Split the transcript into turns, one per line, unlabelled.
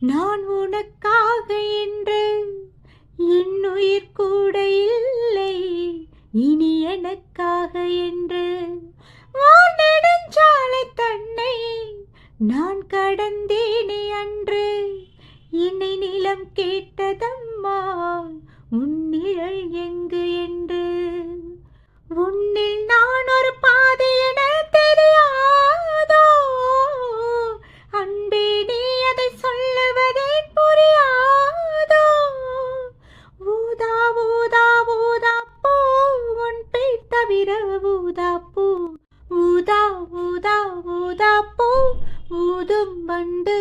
நான் உனக்காக என்று என்னுயிர் கூட இல்லை, இனி எனக்காக என்று வானெடுஞ்சாலை தன்னை நான் கடந்தேனே அன்று. என்னை நிலம் கேட்டதம்மா உன் நிழல் எங்கு என்று. உன்னில் நான் ஒரு பாதை என தெரியாதோ அன்பே, நீ அதை சொல்லுவதே புரியாதோ. ஊதா ஊதா ஊதா பூ உன் பேர் தவிர ஊதா பூ. ஊதா ஊதா ஊதா பூ ஊதும் பண்டு